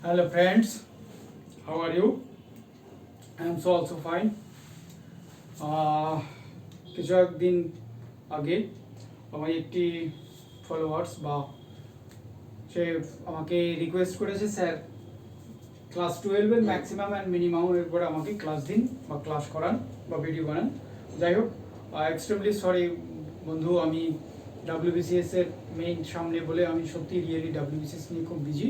Hello friends, how are you? I am so also fine. কিছু একদিন আগে আমার একটি ফলোয়ার্স বা সে আমাকে রিকোয়েস্ট করেছে স্যার ক্লাস 12 এর ম্যাক্সিমাম অ্যান্ড মিনিমাম এর পরে আমাকে ক্লাস দিন বা ক্লাস করান বা ভিডিও বানান। যাই হোক, এক্সট্রিমলি সরি বন্ধু, আমি ডাব্লিউবিসিএস এর মেইন সামনে বলে আমি সত্যি রিয়েলি ডাব্লিউবিসিএস নিয়ে খুব বিজি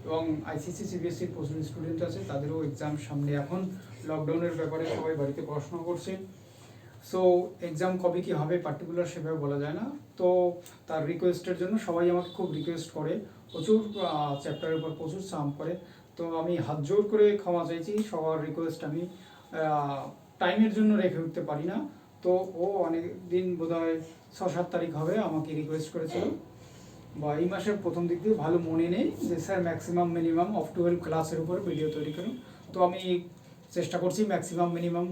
এবং আইসিসি সিবিএসসির প্রচুর স্টুডেন্ট আছে, তাদেরও এক্সাম সামনে। এখন লকডাউনের ব্যাপারে সবাই বাড়িতে পড়াশোনা করছে, সো এক্সাম কবে কী হবে পার্টিকুলার সেভাবে বলা যায় না। তো তার রিকোয়েস্টের জন্য সবাই আমাকে খুব রিকোয়েস্ট করে, প্রচুর চ্যাপ্টারের উপর প্রচুর সাম করে। তো আমি হাত জোর করে ক্ষমা চাইছি, সবার রিকোয়েস্ট আমি টাইমের জন্য রেখে উঠতে পারি না। তো ও অনেক দিন বোধহয় 6-7 তারিখ হবে আমাকে রিকোয়েস্ট করেছিল, বা এই মাসের প্রথম দিক দিয়ে, ভালো মনে নেই, যে স্যার ম্যাক্সিমাম মিনিমাম অফ 12 ক্লাসের উপর ভিডিও তৈরি করুন। তো আমি চেষ্টা করছি ম্যাক্সিমাম মিনিমাম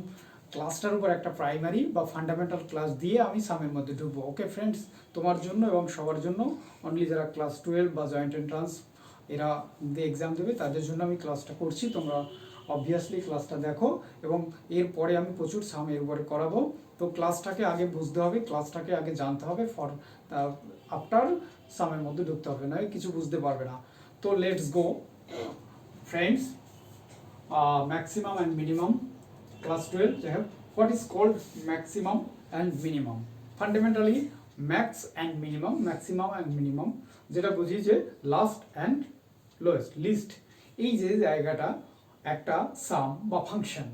ক্লাসটার উপর একটা প্রাইমারি বা ফান্ডামেন্টাল ক্লাস দিয়ে আমি সামের মধ্যে ঢুকবো। ওকে ফ্রেন্ডস, তোমার জন্য এবং সবার জন্য, অনলি যারা ক্লাস 12 বা জয়েন্ট এন্ট্রান্স এরা এক্সাম দেবে তাদের জন্য আমি ক্লাসটা করছি। তোমরা অবভিয়াসলি ক্লাসটা দেখো এবং এরপরে আমি প্রচুর সাম এর উপরে করাবো। তো ক্লাসটাকে আগে বুঝতে হবে, ক্লাসটাকে আগে জানতে হবে, ফর আফটার সামের মধ্যে ঢুকতে হবে, নয় কিছু বুঝতে পারবে না। তো let's go friends, maximum and minimum class 12 they have what is called maximum and minimum. Fundamentally max and minimum, maximum and minimum যেটা বুঝি যে লাস্ট অ্যান্ড লোয়েস্ট, লিস্ট। এই যে জায়গাটা একটা সাম বা function,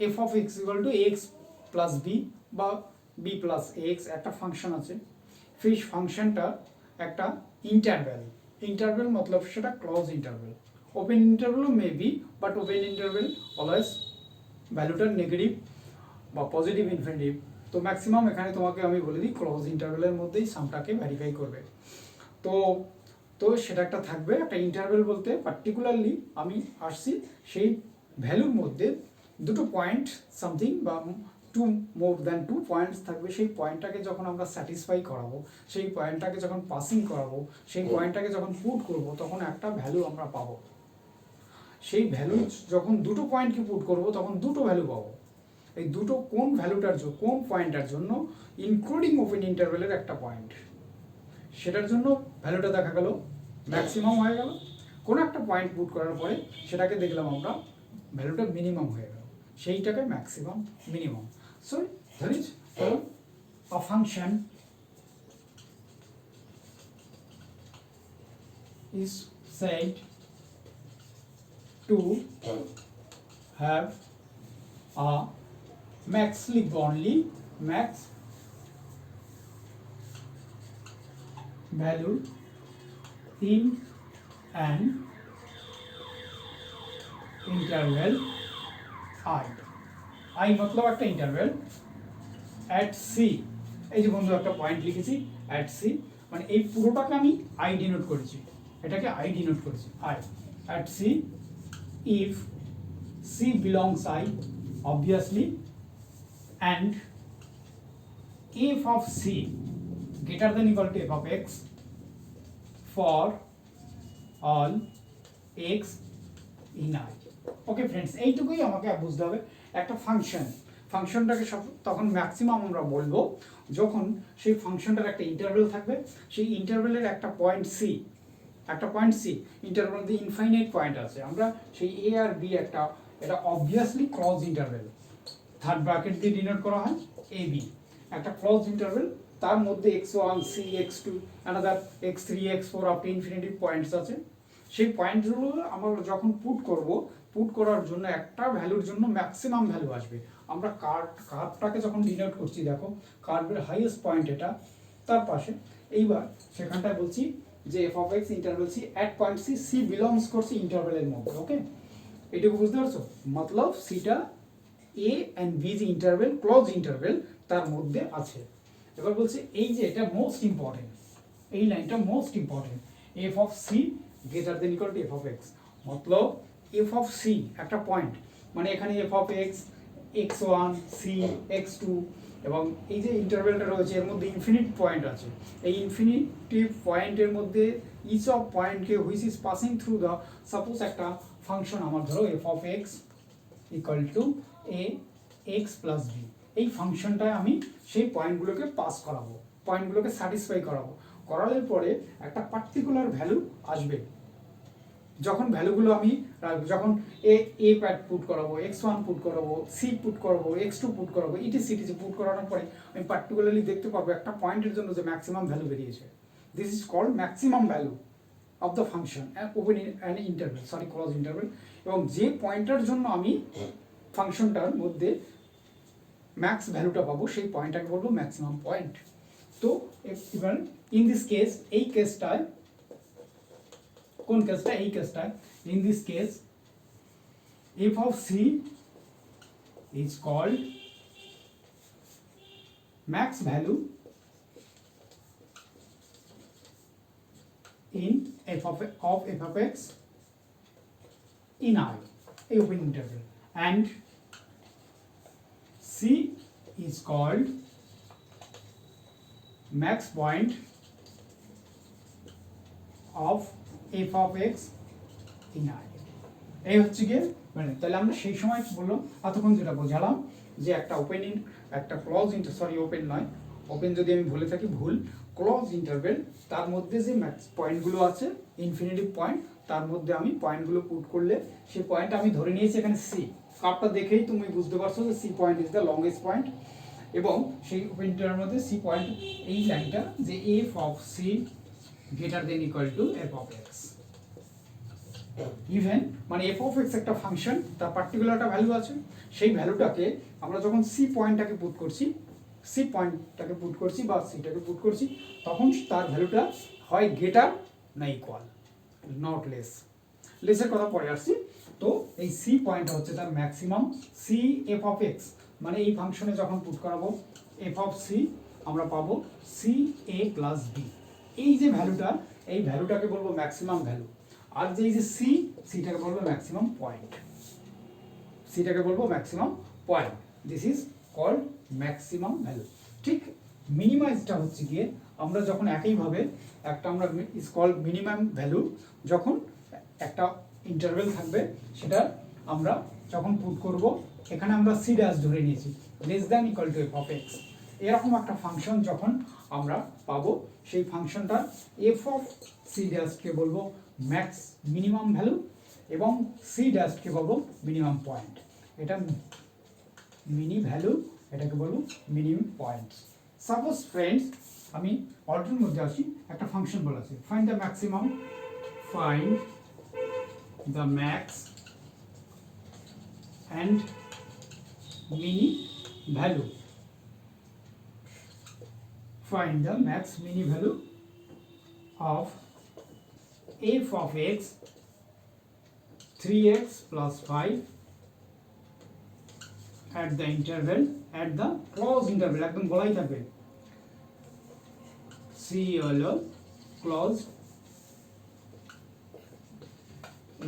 F of X equal to X plus B বা B plus X একটা ফাংশন আছে। সেই ফাংশনটার একটা ইন্টারভ্যাল, ইন্টারভ্যাল মতলব সেটা ক্লোজ ইন্টারভ্যাল, ওপেন ইন্টারভ্যালও may be, but open interval always ভ্যালুটার নেগেটিভ বা পজিটিভ ইনফিনিটিভ। তো ম্যাক্সিমাম এখানে তোমাকে আমি বলে দিই ক্লোজ ইন্টারভ্যালের মধ্যেই সামটাকে ভ্যারিফাই করবে। তো তো সেটা একটা থাকবে, একটা ইন্টারভ্যাল বলতে পার্টিকুলারলি আমি আসছি সেই ভ্যালুর মধ্যে দুটো পয়েন্ট সামথিং বা টু মোর দ্যান 2 পয়েন্টস থাকবে। সেই পয়েন্টটাকে যখন আমরা স্যাটিসফাই করাবো, সেই পয়েন্টটাকে যখন পাসিং করাবো, সেই পয়েন্টটাকে যখন পুট করব, তখন একটা ভ্যালু আমরা পাবো। সেই ভ্যালু যখন দুটো পয়েন্টকে পুট করব তখন দুটো ভ্যালু পাবো। এই দুটো কোন ভ্যালুটার জন্য, কোন পয়েন্টটার জন্য, ইনক্লুডিং ওপেন ইন্টারভ্যালের একটা পয়েন্ট, সেটার জন্য ভ্যালুটা দেখা গেল ম্যাক্সিমাম হয়ে গেল। কোনো একটা পয়েন্ট পুট করার পরে সেটাকে দেখলাম আমরা ভ্যালুটা মিনিমাম হয়ে গেল, সেইটাকে maximum minimum. So that is a function is said to have a max, লিখব only max value in an interval I मतलब একটা ইন্টারভ্যাল at c। এই যে বন্ধু একটা পয়েন্ট লিখেছি at c, মানে এই পুরোটাকে আমি I ডিনোট করেছি, এটাকে I ডিনোট করেছি I at c if c belongs I obviously and f of c greater than equal to f of x for all x in I। Okay friends, এইটুকুই আমাকে বুঝতে হবে। একটা ফাংশনটাকে তখন ম্যাক্সিমাম আমরা বলবো যখন সেই ফাংশনটার একটা ইন্টারভ্যাল থাকবে, সেই ইন্টারভ্যালের একটা পয়েন্ট সি, ইন্টারভ্যাল দিয়ে ইনফাইনাইট পয়েন্ট আছে, আমরা সেই এ আর বি একটা, এটা obviously close interval, third bracket দিয়ে ডিনোট করা হয় এ বি, একটা ক্লোজ ইন্টারভ্যাল, তার মধ্যে x1 c x2 another x3 x4 up to infinity points আছে। সেই পয়েন্টগুলো আমরা যখন পুট করার জন্য একটা ভ্যালুর জন্য ম্যাক্সিমাম ভ্যালু আসবে। আমরা কার্ভটাকে যখন ডিনোট করছি, দেখো কার্ভের হাইয়েস্ট পয়েন্ট এটা, তার পাশে এইবার সেখানটায় বলছি যে F of X interval C at point C, C belongs করছে ইন্টারভ্যালের মধ্যে। ওকে, এটুকু বুঝতে পারছো? মতলব সিটা এ অ্যান্ড বি যে ইন্টারভ্যাল, ক্লোজ ইন্টারভ্যাল, তার মধ্যে আছে। এবার বলছে এই যে এটা মোস্ট ইম্পর্টেন্ট, এই লাইনটা most important, F of C greater than equal to F of X, মতলব এফ অফ সি একটা পয়েন্ট, মানে এখানে F of x x1 c x2 এবং এই যে ইন্টারভ্যালটা রয়েছে এর মধ্যে ইনফিনিট পয়েন্ট আছে, এই ইনফিনিটি পয়েন্টের মধ্যে ইচ অফ পয়েন্টকে which is passing through the, suppose একটা ফাংশন আমার ধরো F of X equal to A X plus B, এই ফাংশনটায় আমি সেই পয়েন্টগুলোকে পাস করাবো, পয়েন্টগুলোকে স্যাটিসফাই করাবো, করানোর পরে একটা পার্টিকুলার ভ্যালু আসবে। যখন ভ্যালুগুলো আমি যখন এ প্যাড পুট করাবো, x1 পুট করাবো, সি পুট করাবো, x2 পুট করাবো, ইটিসি পুট করানোর পরে আমি পার্টিকুলারলি দেখতে পারবো একটা পয়েন্টের জন্য যে ম্যাক্সিমাম ভ্যালু বেরিয়েছে। This is called maximum value of the function open and interval, sorry close interval. এবং যে পয়েন্টের জন্য আমি ফাংশনটার মধ্যে ম্যাক্স ভ্যালুটা পাবো সেই পয়েন্টটাকে বলবো ম্যাক্সিমাম পয়েন্ট। তো এবার ইন দিস কেস, এই কেসটায়, কোন কেসটা, এই কেসটায়, in this case f of c is called max value in f of x in I, a open interval, and c is called max point of f of x in I. এই হচ্ছে গিয়ে মানে, তাহলে আমরা সেই সময় কি বললাম, এতক্ষণ যেটা বোঝালাম যে একটা ওপেনিং, একটা ক্লোজ সরি ওপেন নয়, ওপেন যদি আমি বলে থাকি ভুল, ক্লোজ ইন্টারভেল, তার মধ্যে যে ম্যাক্স পয়েন্টগুলো আছে ইনফিনিটিভ পয়েন্ট, তার মধ্যে আমি পয়েন্টগুলো পুট করলে সেই পয়েন্ট আমি ধরে নিয়েছি এখানে সি, কার্ভটা দেখেই তুমি বুঝতে পারছো যে C point is the longest point, এবং সেই ওপেনটার মধ্যে সি পয়েন্ট, এই লাইনটা যে F of C greater than equal to F of X. Even মানে এফ অফ এক্স একটা ফাংশন, তার পার্টিকুলার একটা ভ্যালু আছে, সেই ভ্যালুটাকে আমরা যখন সি পয়েন্টটাকে পুট করছি, সি পয়েন্টটাকে পুট করছি বা সিটাকে পুট করছি, তখন তার ভ্যালুটা হয় গ্রেটার না ইকুয়াল, নট লেস। লেসের কথা পরে আসছি। তো এই সি পয়েন্টটা হচ্ছে তার maximum, C F of X মানে এই ফাংশনে যখন পুট করাবো এফ অফ সি, আমরা পাবো সি এ প্লাস বি, এই যে ভ্যালুটা, এই ভ্যালুটাকে বলবো ম্যাক্সিমাম ভ্যালু। আর যে এই যে সি, সিটাকে বলবো ম্যাক্সিমাম পয়েন্ট, সিটাকে বলবো maximum point. This is called maximum value. ঠিক মিনিমাইজটা হচ্ছে গিয়ে আমরা যখন একইভাবে একটা আমরা ইজ কল্ড মিনিমাম ভ্যালু, যখন একটা ইন্টারভেল থাকবে সেটা আমরা যখন পুট করব, এখানে আমরা সি ড্যাশ ধরে নিয়েছি less than equal to F of x, এরকম একটা ফাংশন যখন আমরা পাবো, সেই ফাংশনটা এফ অফ সি ড্যাশকে বলবো ম্যাক্স মিনিমাম ভ্যালু, এবং সি ড্যাশকে বলবো মিনিমাম পয়েন্ট। এটা মিনি ভ্যালু, এটাকে বলবো মিনিমাম পয়েন্ট। সাপোজ ফ্রেন্ডস, আমি অর্ডারের মধ্যে আসি, একটা ফাংশন বলা আছে find the maximum, find the max and mini value, find the max mini value of f of x 3x plus 5 at the interval, at the close interval, একদম বলাই থাকবে c হলো close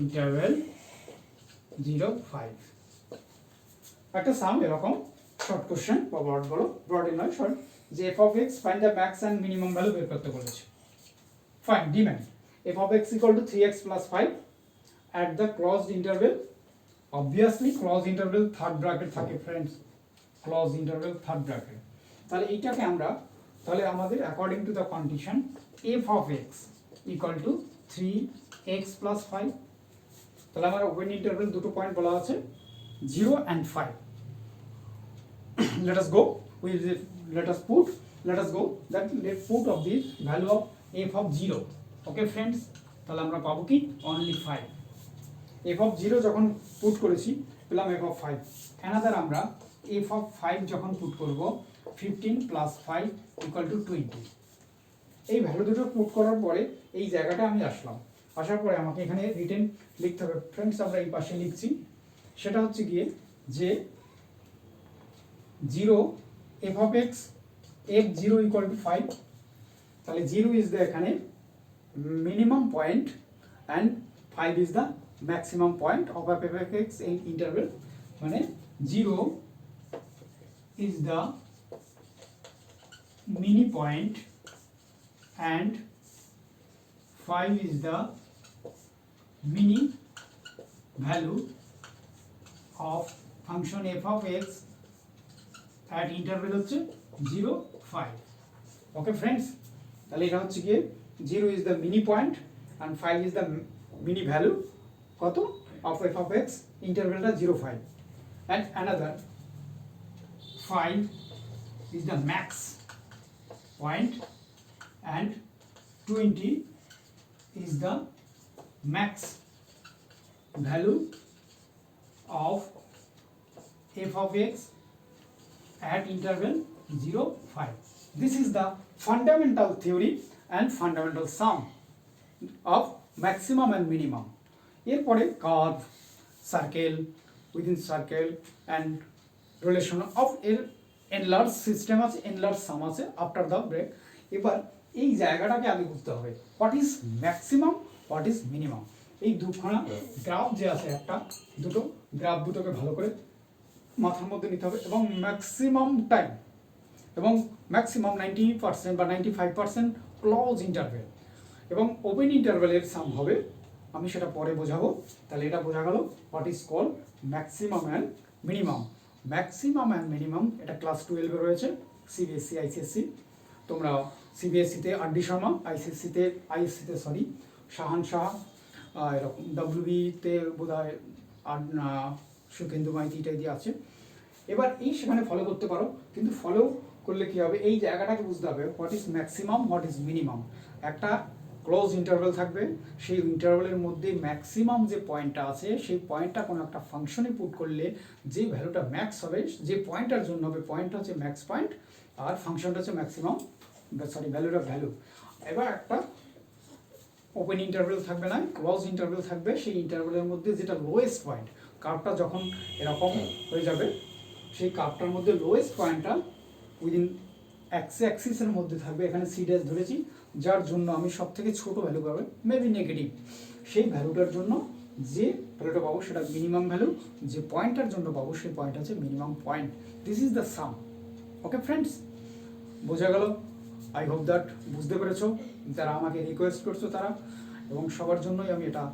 interval 0 5। একটা সাম এরকম short question বা broad বলো, broad নয় short, যে f of x find the max and minimum value বের করতে বলেছে। Fine demand f of x equal to 3x plus 5 at the closed interval, obviously closed interval third bracket থাকে friends, close interval third bracket. তাহলে এইটাকে আমরা, তাহলে আমাদের according to the condition f of x equal to 3x plus 5, তাহলে আমার open interval দুটো point বলা আছে 0 and 5। let us go with it, let us go that let put of the value of f of 0, okay friends, তাহলে আমরা পাবো কি only 5। f of 0 যখন পুট করেছি পেলাম f of 5, another আমরা f of 5 যখন পুট করব 15 plus 5 equal to 20, এই ভ্যালু দুটো পুট করার পরে এই জায়গাটা আমি আসলাম, আসার পরে আমাকে এখানে রিটেন লিখতে হবে ফ্রেন্ডস, আমরা এই পাশে লিখছি, সেটা হচ্ছে গিয়ে যে 0 f of x f0 equal to 5, তাহলে 0 is the এখানে minimum point and 5 is the maximum point of f of x in interval, মানে 0 is the mini point and 5 is the mini value of function f of x at interval হচ্ছে 0 5. Okay friends, তাহলে এটা হচ্ছে গিয়ে 0 is the mini point and 5 is the mini value কত of f of x, intervalটা 0 5, and another 5 is the max point and 20 is the max value of f of x at interval 0 5. This is the fundamental theory and fundamental sum of maximum and minimum. এরপরে curve, circle, within circle and relation of এর enlarge system আছে, enlarge সাম আছে after the break. এবার এই জায়গাটাকে আগে বুঝতে হবে, what is maximum, what is minimum. এই দুখানা গ্রাফ যে আছে, একটা দুটো গ্রাফ, দুটোকে ভালো করে মাথার মধ্যে নিতে হবে, এবং ম্যাক্সিমাম টাইম এবং ম্যাক্সিমাম 90% বা 95% ক্লোজ ইন্টারভেল এবং ওপেন ইন্টারভেলের সাম হবে, আমি সেটা পরে বোঝাবো। তাহলে এটা বোঝা গেল what is call maximum and minimum. Maximum and minimum এটা ক্লাস 12-এ রয়েছে, সিবিএসসি আইসিএসসি। তোমরা সিবিএসসিতে আর.ডি. শর্মা, আইএসসিতে শাহান শাহ, এরকম ডাব্লিউবিতে বোধ হয় সুখেন্দু মাইতি ইত্যাদি আছে। এবার এই সেখানে ফলো করতে পারো, কিন্তু ফলো করলে কী হবে, এই জায়গাটাকে বুঝতে হবে what is maximum, what is minimum. একটা ক্লোজ ইন্টারভেল থাকবে, সেই ইন্টারভেলের মধ্যে ম্যাক্সিমাম যে পয়েন্টটা আছে, সেই পয়েন্টটা কোনো একটা ফাংশনে পুট করলে যে ভ্যালুটা ম্যাক্স হবে, যে পয়েন্টটার জন্য হবে, পয়েন্টটা হচ্ছে ম্যাক্স পয়েন্ট আর ফাংশনটা হচ্ছে ম্যাক্সিমাম ভ্যালুটা ভ্যালু। এবার একটা ওপেন ইন্টারভেল থাকবে না, ক্লোজ ইন্টারভেল থাকবে, সেই ইন্টারভেলের মধ্যে যেটা লোয়েস্ট পয়েন্ট, কার্ভটা যখন এরকম হয়ে যাবে, সেই কার্ভটার মধ্যে লোয়েস্ট পয়েন্টটা উইদিন এক্স অ্যাক্সিসের মধ্যে থাকবে, এখানে সি ড্যাশ ধরেছি, যার জন্য আমি সব থেকে ছোটো ভ্যালু পাবো, মেবি নেগেটিভ। সেই ভ্যালুটার জন্য যে ভ্যালুটা পাবো সেটা মিনিমাম ভ্যালু, যে পয়েন্টটার জন্য পাবো সেই পয়েন্ট আছে minimum point. This is the some. Okay friends, বোঝা গেল? আই হোপ দ্যাট বুঝতে পেরেছো, যারা আমাকে রিকোয়েস্ট করছো তারা, এবং সবার জন্যই আমি এটা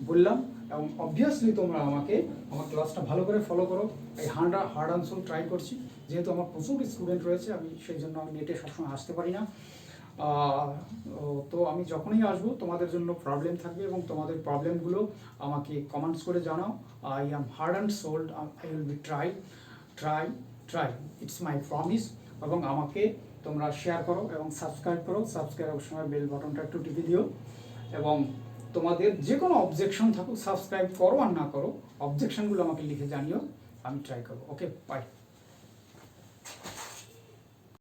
বললাম। এবং অবভিয়াসলি তোমরা আমাকে আমার ক্লাসটা ভালো করে ফলো করো। এই হার্ড অ্যান্ড সোল ট্রাই করছি, যেহেতু আমার প্রচুর স্টুডেন্ট রয়েছে, আমি সেই জন্য আমি নেটে সবসময় আসতে পারি না। তো আমি যখনই আসবো তোমাদের জন্য প্রবলেম থাকবে, এবং তোমাদের প্রবলেমগুলো আমাকে কমেন্টস করে জানাও। I am hard and sold, I will be try, it's my promise. এবং আমাকে তোমরা শেয়ার করো এবং সাবস্ক্রাইব করো, সাবস্ক্রাইবের সময় বেল বাটনটা একটু টিপে দিও। এবং তোমাদের যে কোনো অবজেকশন থাকুক, সাবস্ক্রাইব করো আর না করো, অবজেকশনগুলো আমাকে লিখে জানিও, আমি ট্রাই করবো। ওকে, বাই।